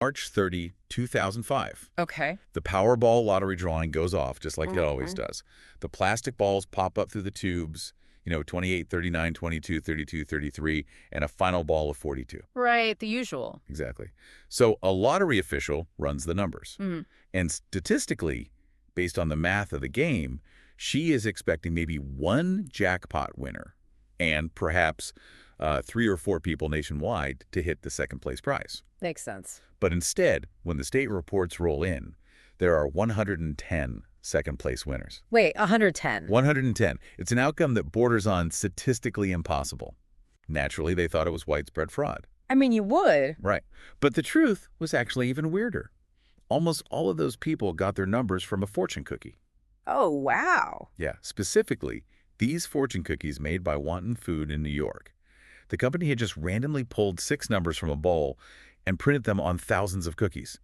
March 30, 2005. Okay. The Powerball lottery drawing goes off, just like it always does. The plastic balls pop up through the tubes, 28, 39, 22, 32, 33, and a final ball of 42. Right, the usual. Exactly. So a lottery official runs the numbers. And statistically, based on the math of the game, she is expecting maybe one jackpot winner and perhaps 3 or 4 people nationwide to hit the second place prize. Makes sense. But instead, when the state reports roll in, there are 110 second-place winners. Wait, 110. 110. It's an outcome that borders on statistically impossible. Naturally, they thought it was widespread fraud. I mean, you would. Right. But the truth was actually even weirder. Almost all of those people got their numbers from a fortune cookie. Oh, wow. Yeah, specifically, these fortune cookies made by Wanton Food in New York. The company had just randomly pulled 6 numbers from a bowl and printed them on thousands of cookies,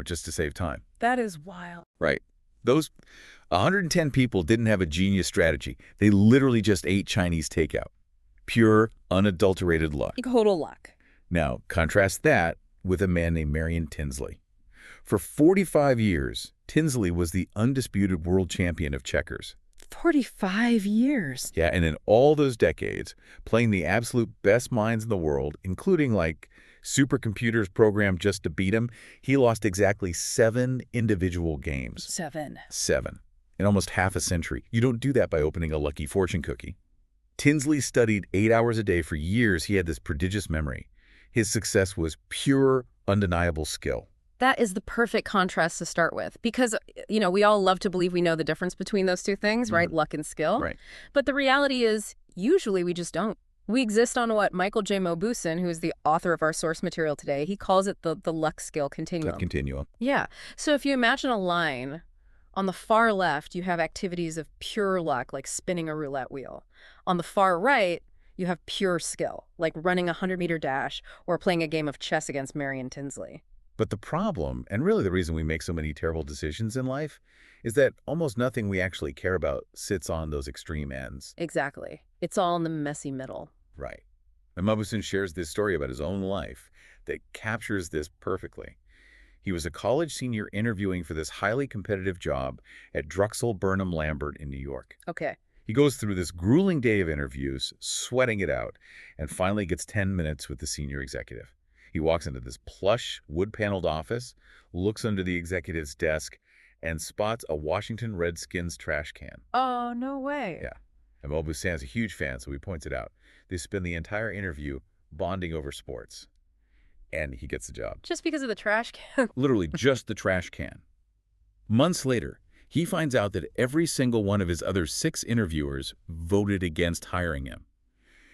just to save time. That is wild. Right. Those 110 people didn't have a genius strategy. They literally just ate Chinese takeout. Pure, unadulterated luck. Total luck. Now, contrast that with a man named Marion Tinsley. For 45 years, Tinsley was the undisputed world champion of checkers. 45 years. Yeah, and in all those decades, playing the absolute best minds in the world, including supercomputers programmed just to beat him, he lost exactly 7 individual games. 7. 7. In almost half a century. You don't do that by opening a lucky fortune cookie. Tinsley studied 8 hours a day for years. He had this prodigious memory. His success was pure, undeniable skill. That is the perfect contrast to start with because, we all love to believe we know the difference between those two things, right? Luck and skill. Right. But the reality is, usually we just don't. We exist on what Michael J. Mauboussin, who is the author of our source material today, he calls it the luck-skill continuum. The continuum. Yeah. So if you imagine a line, on the far left, you have activities of pure luck, like spinning a roulette wheel. On the far right, you have pure skill, like running a 100-meter dash or playing a game of chess against Marion Tinsley. But the problem, and really the reason we make so many terrible decisions in life, is that almost nothing we actually care about sits on those extreme ends. Exactly. It's all in the messy middle. Right. And Mauboussin shares this story about his own life that captures this perfectly. He was a college senior interviewing for this highly competitive job at Drexel Burnham Lambert in New York. Okay. He goes through this grueling day of interviews, sweating it out, and finally gets 10 minutes with the senior executive. He walks into this plush, wood-paneled office, looks under the executive's desk, and spots a Washington Redskins trash can. Oh, no way. Yeah. And Mauboussin is a huge fan, so he points it out. They spend the entire interview bonding over sports. And he gets the job. Just because of the trash can? Literally just the trash can. Months later, he finds out that every single one of his other 6 interviewers voted against hiring him.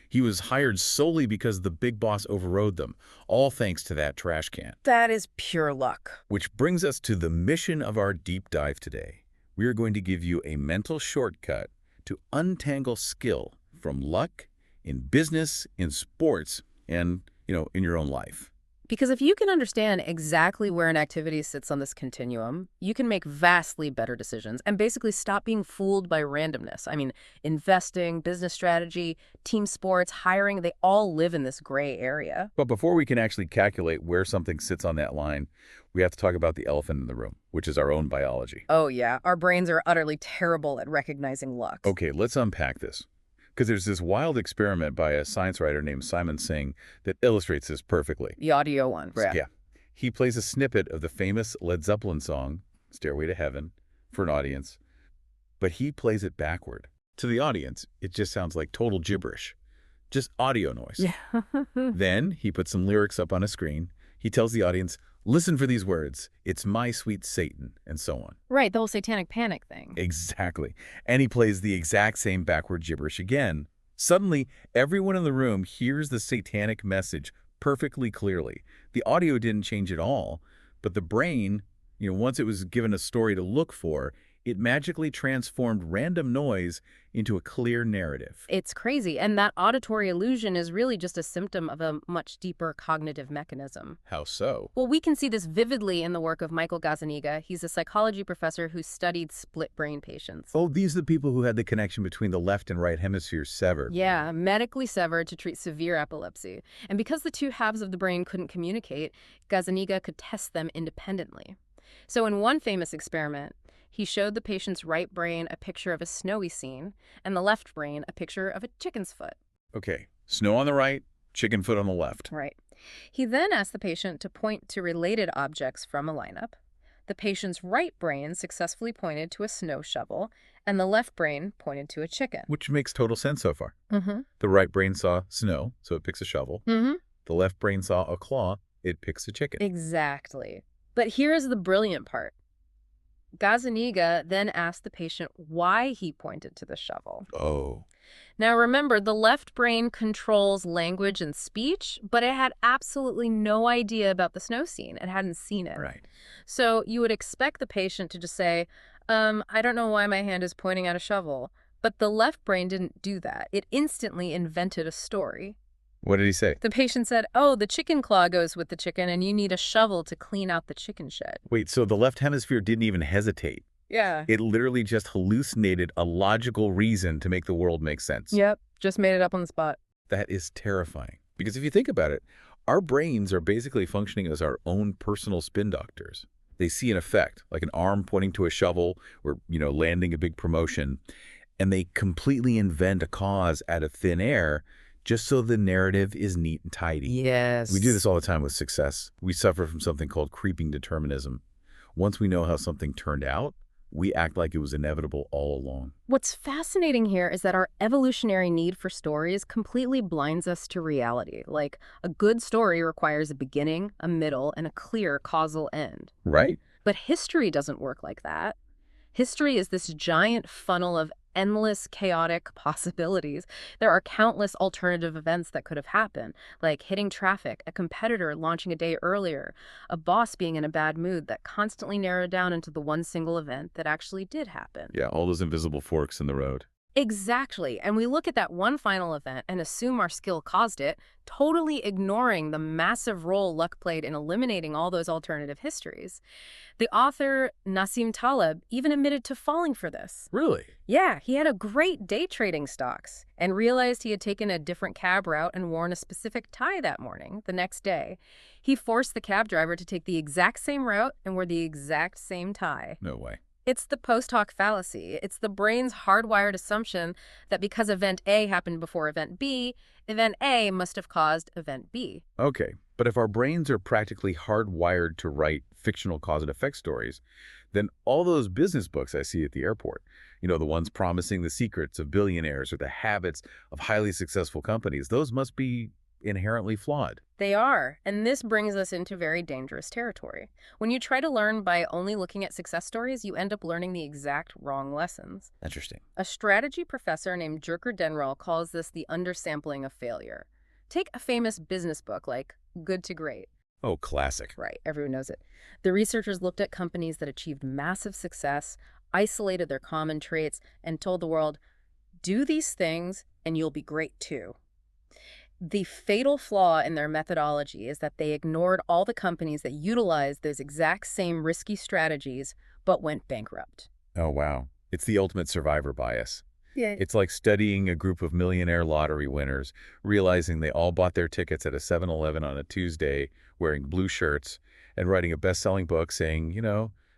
He was hired solely because the big boss overrode them, all thanks to that trash can. That is pure luck. Which brings us to the mission of our deep dive today. We are going to give you a mental shortcut to untangle skill from luck in business, in sports, and, in your own life. Because if you can understand exactly where an activity sits on this continuum, you can make vastly better decisions and basically stop being fooled by randomness. I mean, investing, business strategy, team sports, hiring, they all live in this gray area. But before we can actually calculate where something sits on that line, we have to talk about the elephant in the room, which is our own biology. Oh, yeah. Our brains are utterly terrible at recognizing luck. Okay, let's unpack this. Because there's this wild experiment by a science writer named Simon Singh that illustrates this perfectly. The audio one. Yeah. He plays a snippet of the famous Led Zeppelin song, Stairway to Heaven, for an audience, but he plays it backward. To the audience, it just sounds like total gibberish. Just audio noise. Yeah. Then he puts some lyrics up on a screen. He tells the audience, listen for these words. It's my sweet Satan, and so on. Right, the whole satanic panic thing. Exactly. And he plays the exact same backward gibberish again. Suddenly, everyone in the room hears the satanic message perfectly clearly. The audio didn't change at all, but the brain, once it was given a story to look for, it magically transformed random noise into a clear narrative. It's crazy, and that auditory illusion is really just a symptom of a much deeper cognitive mechanism. How so? Well, we can see this vividly in the work of Michael Gazzaniga. He's a psychology professor who studied split brain patients. Oh, these are the people who had the connection between the left and right hemispheres severed. Yeah, medically severed to treat severe epilepsy. And because the two halves of the brain couldn't communicate, Gazzaniga could test them independently. So in one famous experiment, he showed the patient's right brain a picture of a snowy scene and the left brain a picture of a chicken's foot. Okay, snow on the right, chicken foot on the left. Right. He then asked the patient to point to related objects from a lineup. The patient's right brain successfully pointed to a snow shovel, and the left brain pointed to a chicken. Which makes total sense so far. Mm-hmm. The right brain saw snow, so it picks a shovel. Mm-hmm. The left brain saw a claw, it picks a chicken. Exactly. But here's the brilliant part. Gazzaniga then asked the patient why he pointed to the shovel. Oh. Now remember, the left brain controls language and speech, but it had absolutely no idea about the snow scene. It hadn't seen it. Right. So you would expect the patient to just say, I don't know why my hand is pointing at a shovel. But the left brain didn't do that. It instantly invented a story. What did he say? The patient said, oh, the chicken claw goes with the chicken and you need a shovel to clean out the chicken shed. Wait, so the left hemisphere didn't even hesitate. Yeah. It literally just hallucinated a logical reason to make the world make sense. Yep. Just made it up on the spot. That is terrifying. Because if you think about it, our brains are basically functioning as our own personal spin doctors. They see an effect, like an arm pointing to a shovel or, landing a big promotion, and they completely invent a cause out of thin air just so the narrative is neat and tidy. Yes. We do this all the time with success. We suffer from something called creeping determinism. Once we know how something turned out, we act like it was inevitable all along. What's fascinating here is that our evolutionary need for stories completely blinds us to reality. Like, a good story requires a beginning, a middle, and a clear causal end. Right. But history doesn't work like that. History is this giant funnel of endless, chaotic possibilities. There are countless alternative events that could have happened, like hitting traffic, a competitor launching a day earlier, a boss being in a bad mood that constantly narrowed down into the one single event that actually did happen. Yeah, all those invisible forks in the road. Exactly. And we look at that one final event and assume our skill caused it, totally ignoring the massive role luck played in eliminating all those alternative histories. The author, Nassim Taleb, even admitted to falling for this. Really? Yeah, he had a great day trading stocks and realized he had taken a different cab route and worn a specific tie that morning, the next day. He forced the cab driver to take the exact same route and wear the exact same tie. No way. It's the post hoc fallacy. It's the brain's hardwired assumption that because event A happened before event B, event A must have caused event B. Okay, but if our brains are practically hardwired to write fictional cause and effect stories, then all those business books I see at the airport, the ones promising the secrets of billionaires or the habits of highly successful companies, those must be inherently flawed. They are, and this brings us into very dangerous territory. When you try to learn by only looking at success stories, you end up learning the exact wrong lessons. Interesting. A strategy professor named Jerker Denrell calls this the undersampling of failure. Take a famous business book like Good to Great. Oh, classic. Right, everyone knows it. The researchers looked at companies that achieved massive success, isolated their common traits, and told the world, do these things and you'll be great too. The fatal flaw in their methodology is that they ignored all the companies that utilized those exact same risky strategies but went bankrupt. Oh, wow. It's the ultimate survivor bias. Yeah. It's like studying a group of millionaire lottery winners, realizing they all bought their tickets at a 7-Eleven on a Tuesday, wearing blue shirts, and writing a best-selling book saying,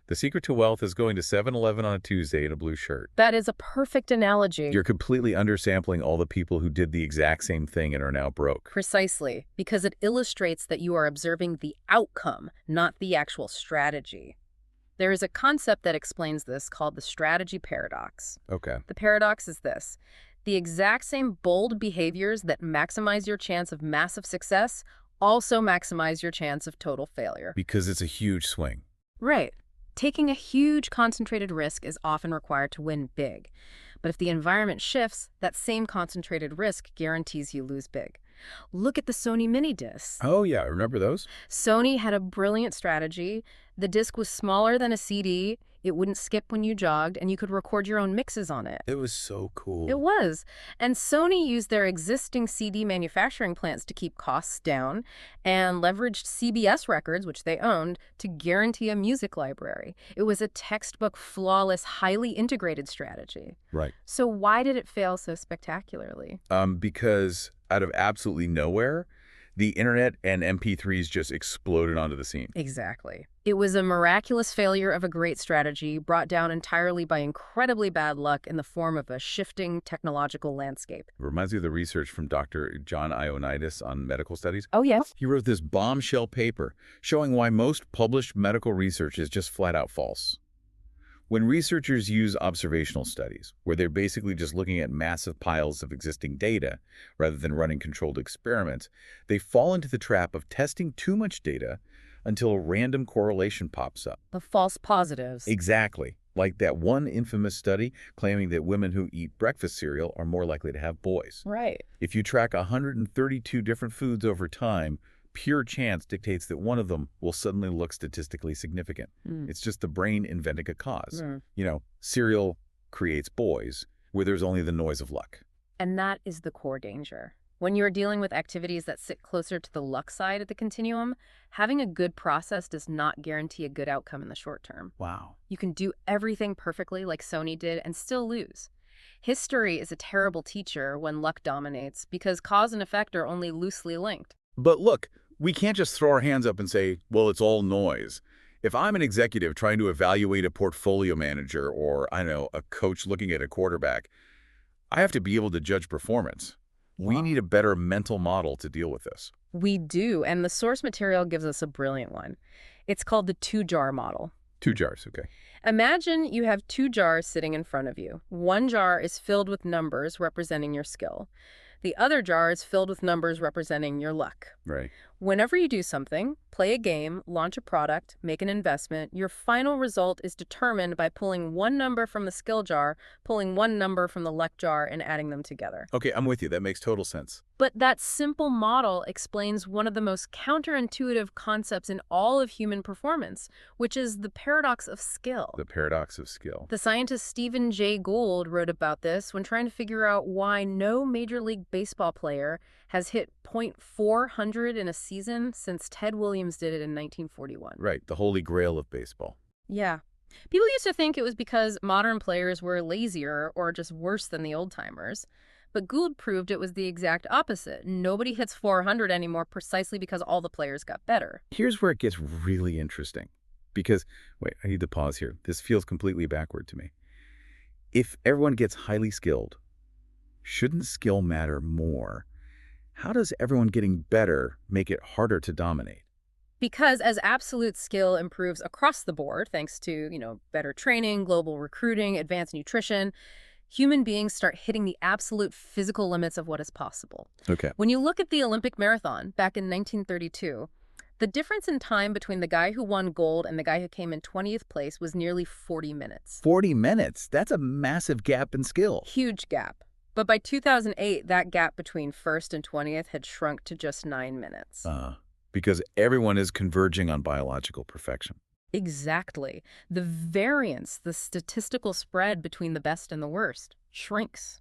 the secret to wealth is going to 7-Eleven on a Tuesday in a blue shirt. That is a perfect analogy. You're completely undersampling all the people who did the exact same thing and are now broke. Precisely, because it illustrates that you are observing the outcome, not the actual strategy. There is a concept that explains this called the strategy paradox. Okay. The paradox is this. The exact same bold behaviors that maximize your chance of massive success also maximize your chance of total failure. Because it's a huge swing. Right. Taking a huge concentrated risk is often required to win big. But if the environment shifts, that same concentrated risk guarantees you lose big. Look at the Sony mini disc. Oh, yeah. Remember those? Sony had a brilliant strategy. The disc was smaller than a CD. It wouldn't skip when you jogged, and you could record your own mixes on it. It was so cool. It was. And Sony used their existing CD manufacturing plants to keep costs down and leveraged CBS records, which they owned, to guarantee a music library. It was a textbook, flawless, highly integrated strategy. Right. So why did it fail so spectacularly? Because out of absolutely nowhere, the internet and MP3s just exploded onto the scene. Exactly. It was a miraculous failure of a great strategy brought down entirely by incredibly bad luck in the form of a shifting technological landscape. It reminds me of the research from Dr. John Ioannidis on medical studies. Oh, yes. He wrote this bombshell paper showing why most published medical research is just flat out false. When researchers use observational studies, where they're basically just looking at massive piles of existing data rather than running controlled experiments, they fall into the trap of testing too much data until a random correlation pops up. The false positives. Exactly. Like that one infamous study claiming that women who eat breakfast cereal are more likely to have boys. Right. If you track 132 different foods over time, pure chance dictates that one of them will suddenly look statistically significant. It's just the brain inventing a cause. You know, cereal creates boys, where there's only the noise of luck. And that is the core danger. When you're dealing with activities that sit closer to the luck side of the continuum, having a good process does not guarantee a good outcome in the short term. Wow. You can do everything perfectly like Sony did and still lose. History is a terrible teacher when luck dominates because cause and effect are only loosely linked. But look, we can't just throw our hands up and say, well, it's all noise. If I'm an executive trying to evaluate a portfolio manager or, I don't know, a coach looking at a quarterback, I have to be able to judge performance. We need a better mental model to deal with this. We do, and the source material gives us a brilliant one. It's called the two-jar model. 2 jars, okay. Imagine you have 2 jars sitting in front of you. One jar is filled with numbers representing your skill. The other jar is filled with numbers representing your luck. Right. Whenever you do something, play a game, launch a product, make an investment, your final result is determined by pulling one number from the skill jar, pulling one number from the luck jar, and adding them together. Okay, I'm with you. That makes total sense. But that simple model explains one of the most counterintuitive concepts in all of human performance, which is the paradox of skill. The paradox of skill. The scientist Stephen Jay Gould wrote about this when trying to figure out why no Major League Baseball player has hit .400 in a season since Ted Williams did it in 1941. Right, the holy grail of baseball. Yeah. People used to think it was because modern players were lazier or just worse than the old-timers. But Gould proved it was the exact opposite. Nobody hits 400 anymore precisely because all the players got better. Here's where it gets really interesting. Because, wait, I need to pause here. This feels completely backward to me. If everyone gets highly skilled, shouldn't skill matter more? How does everyone getting better make it harder to dominate? Because as absolute skill improves across the board, thanks to, better training, global recruiting, advanced nutrition, human beings start hitting the absolute physical limits of what is possible. Okay. When you look at the Olympic marathon back in 1932, the difference in time between the guy who won gold and the guy who came in 20th place was nearly 40 minutes. 40 minutes? That's a massive gap in skill. Huge gap. But by 2008, that gap between first and 20th had shrunk to just 9 minutes. Because everyone is converging on biological perfection. Exactly. The variance, the statistical spread between the best and the worst, shrinks.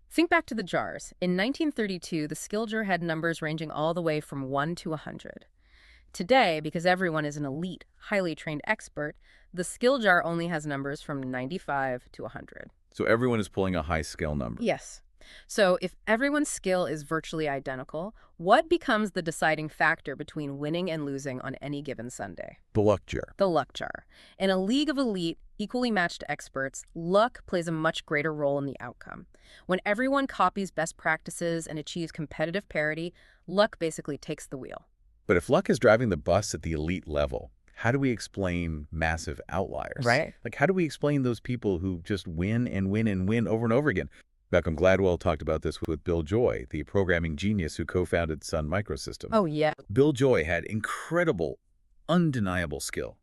Think back to the jars. In 1932, the skill jar had numbers ranging all the way from 1 to 100. Today, because everyone is an elite, highly trained expert, the skill jar only has numbers from 95 to 100. So everyone is pulling a high scale number. Yes. So if everyone's skill is virtually identical, what becomes the deciding factor between winning and losing on any given Sunday? The luck jar. The luck jar. In a league of elite, equally matched experts, luck plays a much greater role in the outcome. When everyone copies best practices and achieves competitive parity, luck basically takes the wheel. But if luck is driving the bus at the elite level, how do we explain massive outliers? Right. Like, how do we explain those people who just win and win and win over and over again? Malcolm Gladwell talked about this with Bill Joy, the programming genius who co-founded Sun Microsystems. Oh, yeah. Bill Joy had incredible, undeniable skill.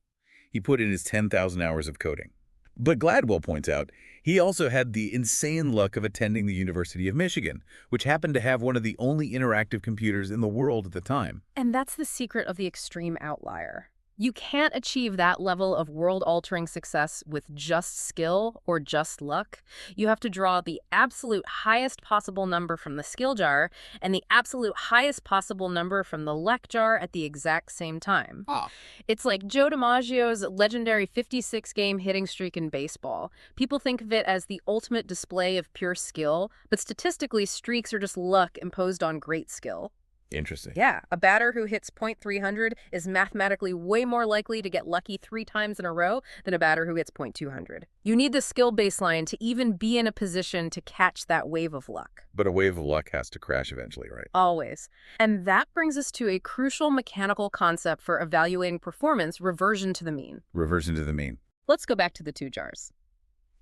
He put in his 10,000 hours of coding. But Gladwell points out he also had the insane luck of attending the University of Michigan, which happened to have one of the only interactive computers in the world at the time. And that's the secret of the extreme outlier. You can't achieve that level of world-altering success with just skill or just luck. You have to draw the absolute highest possible number from the skill jar and the absolute highest possible number from the luck jar at the exact same time. Ah. It's like Joe DiMaggio's legendary 56-game hitting streak in baseball. People think of it as the ultimate display of pure skill, but statistically, streaks are just luck imposed on great skill. Interesting. Yeah, a batter who hits .300 is mathematically way more likely to get lucky 3 times in a row than a batter who hits .200. You need the skill baseline to even be in a position to catch that wave of luck. But a wave of luck has to crash eventually, right? Always. And that brings us to a crucial mechanical concept for evaluating performance: reversion to the mean. Reversion to the mean. Let's go back to the 2 jars.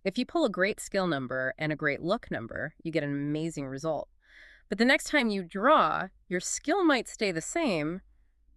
If you pull a great skill number and a great luck number, you get an amazing result. But the next time you draw, your skill might stay the same,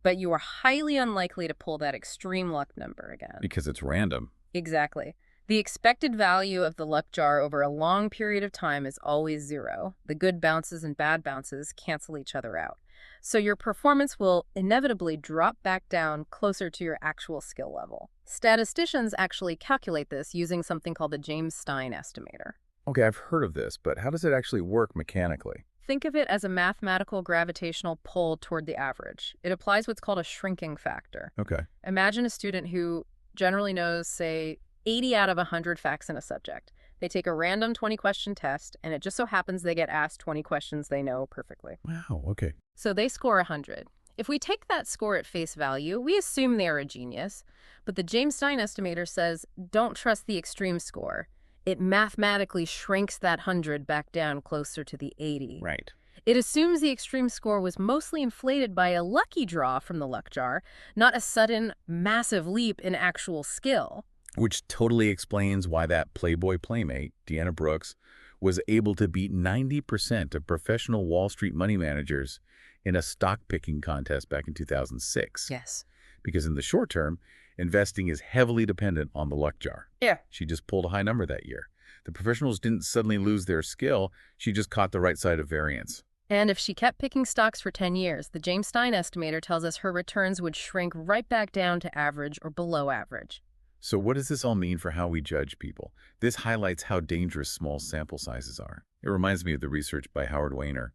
but you are highly unlikely to pull that extreme luck number again. Because it's random. Exactly. The expected value of the luck jar over a long period of time is always 0. The good bounces and bad bounces cancel each other out. So your performance will inevitably drop back down closer to your actual skill level. Statisticians actually calculate this using something called the James Stein estimator. Okay, I've heard of this, but how does it actually work mechanically? Think of it as a mathematical gravitational pull toward the average. It applies what's called a shrinking factor. Okay. Imagine a student who generally knows, say, 80 out of 100 facts in a subject. They take a random 20-question test, and it just so happens they get asked 20 questions they know perfectly. Wow, okay. So they score 100. If we take that score at face value, we assume they are a genius. But the James Stein estimator says, don't trust the extreme score. It mathematically shrinks that 100 back down closer to the 80. Right. It assumes the extreme score was mostly inflated by a lucky draw from the luck jar, not a sudden, massive leap in actual skill. Which totally explains why that Playboy playmate, Deanna Brooks, was able to beat 90% of professional Wall Street money managers in a stock-picking contest back in 2006. Yes. Because in the short term, investing is heavily dependent on the luck jar. Yeah. She just pulled a high number that year. The professionals didn't suddenly lose their skill. She just caught the right side of variance. And if she kept picking stocks for 10 years, the James Stein estimator tells us her returns would shrink right back down to average or below average. So what does this all mean for how we judge people? This highlights how dangerous small sample sizes are. It reminds me of the research by Howard Weiner.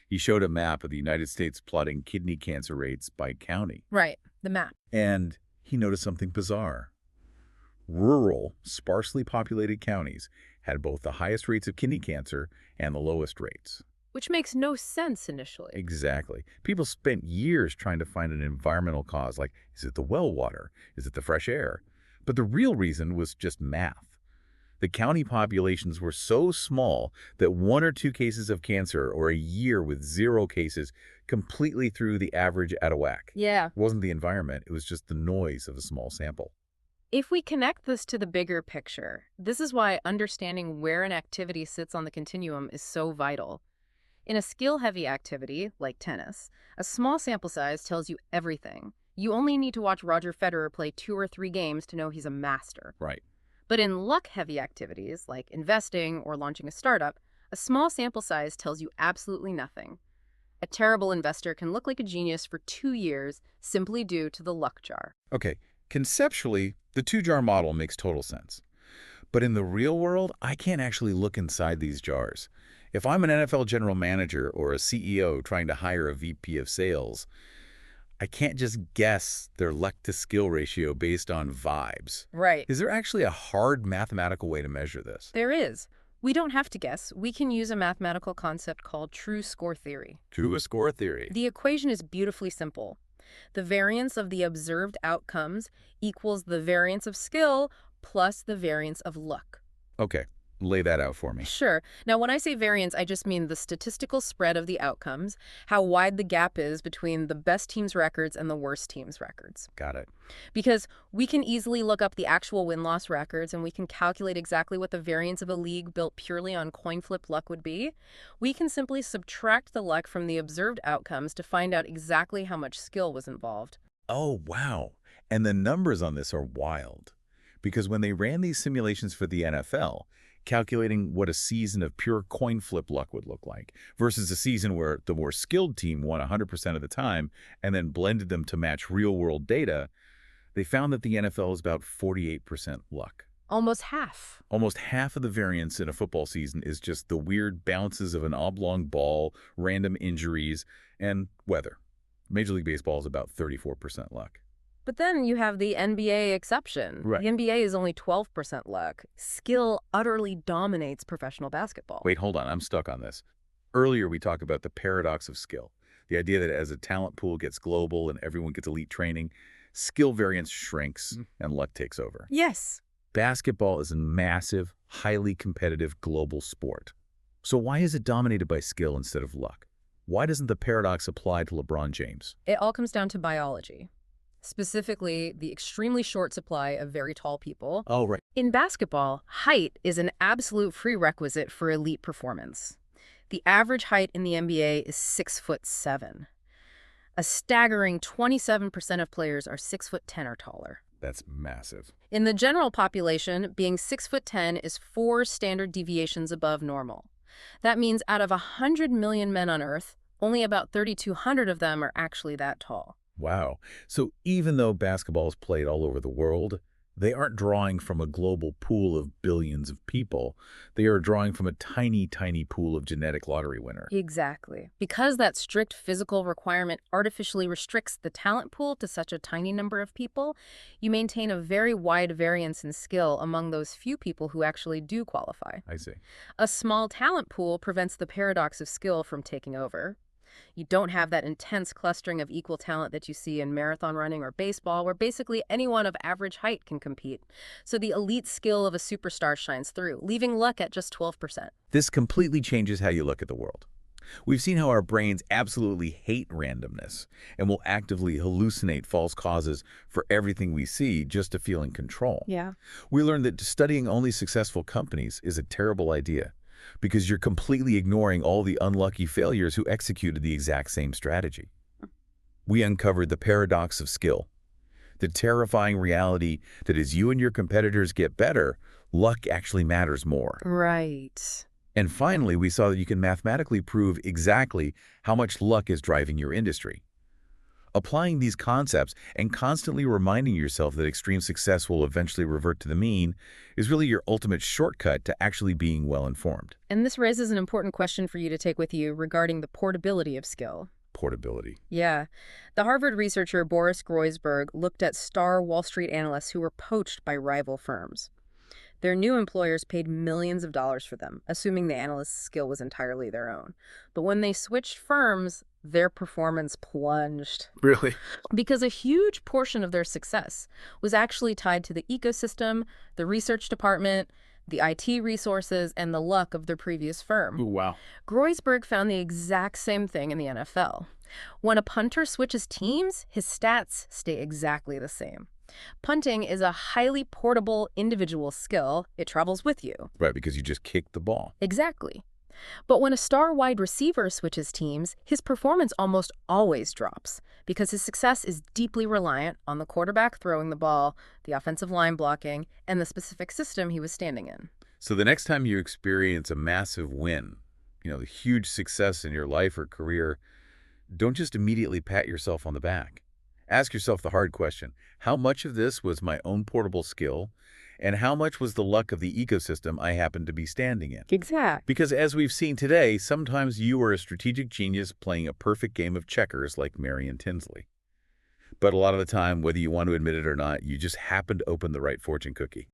He showed a map of the United States plotting kidney cancer rates by county. Right, the map. And he noticed something bizarre. Rural, sparsely populated counties had both the highest rates of kidney cancer and the lowest rates. Which makes no sense initially. Exactly. People spent years trying to find an environmental cause, like, is it the well water? Is it the fresh air? But the real reason was just math. The county populations were so small that 1 or 2 cases of cancer or a year with 0 cases completely threw the average out of whack. Yeah. It wasn't the environment, it was just the noise of a small sample. If we connect this to the bigger picture, this is why understanding where an activity sits on the continuum is so vital. In a skill-heavy activity, like tennis, a small sample size tells you everything. You only need to watch Roger Federer play 2 or 3 games to know he's a master. Right. But in luck-heavy activities, like investing or launching a startup, a small sample size tells you absolutely nothing. A terrible investor can look like a genius for 2 years simply due to the luck jar. Okay, conceptually, the 2-jar model makes total sense. But in the real world, I can't actually look inside these jars. If I'm an NFL general manager or a CEO trying to hire a VP of sales, I can't just guess their luck-to-skill ratio based on vibes. Right. Is there actually a hard mathematical way to measure this? There is. We don't have to guess. We can use a mathematical concept called true score theory. True score theory. The equation is beautifully simple. The variance of the observed outcomes equals the variance of skill plus the variance of luck. Okay, lay that out for me. Sure. Now, when I say variance, I just mean the statistical spread of the outcomes, how wide the gap is between the best team's records and the worst team's records. Got it. Because we can easily look up the actual win-loss records and we can calculate exactly what the variance of a league built purely on coin flip luck would be. We can simply subtract the luck from the observed outcomes to find out exactly how much skill was involved. Oh, wow. And the numbers on this are wild. Because when they ran these simulations for the NFL, calculating what a season of pure coin flip luck would look like versus a season where the more skilled team won 100% of the time and then blended them to match real-world data, They found that the NFL is about 48% luck. Almost half. Almost half of the variance in a football season is just the weird bounces of an oblong ball, random injuries, and weather. Major League Baseball is about 34% luck. But then you have the NBA exception. Right. The NBA is only 12% luck. Skill utterly dominates professional basketball. Wait, hold on. I'm stuck on this. Earlier, we talked about the paradox of skill. The idea that as a talent pool gets global and everyone gets elite training, skill variance shrinks and luck takes over. Yes. Basketball is a massive, highly competitive global sport. So why is it dominated by skill instead of luck? Why doesn't the paradox apply to LeBron James? It all comes down to biology. Specifically, the extremely short supply of very tall people. Oh, right. In basketball, height is an absolute prerequisite for elite performance. The average height in the NBA is 6'7". A staggering 27% of players are 6'10" or taller. That's massive. In the general population, being 6'10" is 4 standard deviations above normal. That means out of 100 million men on Earth, only about 3,200 of them are actually that tall. Wow. So even though basketball is played all over the world, they aren't drawing from a global pool of billions of people. They are drawing from a tiny, tiny pool of genetic lottery winners. Exactly. Because that strict physical requirement artificially restricts the talent pool to such a tiny number of people, you maintain a very wide variance in skill among those few people who actually do qualify. I see. A small talent pool prevents the paradox of skill from taking over. You don't have that intense clustering of equal talent that you see in marathon running or baseball, where basically anyone of average height can compete. So the elite skill of a superstar shines through, leaving luck at just 12%. This completely changes how you look at the world. We've seen how our brains absolutely hate randomness and will actively hallucinate false causes for everything we see just to feel in control. Yeah. We learned that studying only successful companies is a terrible idea, because you're completely ignoring all the unlucky failures who executed the exact same strategy. We uncovered the paradox of skill, the terrifying reality that as you and your competitors get better, luck actually matters more. Right. And finally, we saw that you can mathematically prove exactly how much luck is driving your industry. Applying these concepts and constantly reminding yourself that extreme success will eventually revert to the mean is really your ultimate shortcut to actually being well-informed. And this raises an important question for you to take with you regarding the portability of skill. Portability. Yeah. The Harvard researcher Boris Groysberg looked at star Wall Street analysts who were poached by rival firms. Their new employers paid millions of dollars for them, assuming the analyst's skill was entirely their own. But when they switched firms, their performance plunged. Really? Because a huge portion of their success was actually tied to the ecosystem, the research department, the IT resources, and the luck of their previous firm. Ooh, wow. Groysberg found the exact same thing in the NFL. When a punter switches teams, his stats stay exactly the same. Punting is a highly portable individual skill. It travels with you. Right, because you just kick the ball. Exactly. But when a star wide receiver switches teams, his performance almost always drops because his success is deeply reliant on the quarterback throwing the ball, the offensive line blocking, and the specific system he was standing in. So the next time you experience a massive win, the huge success in your life or career, don't just immediately pat yourself on the back. Ask yourself the hard question: how much of this was my own portable skill, and how much was the luck of the ecosystem I happened to be standing in? Exactly. Because as we've seen today, sometimes you are a strategic genius playing a perfect game of checkers like Marion Tinsley. But a lot of the time, whether you want to admit it or not, you just happen to open the right fortune cookie.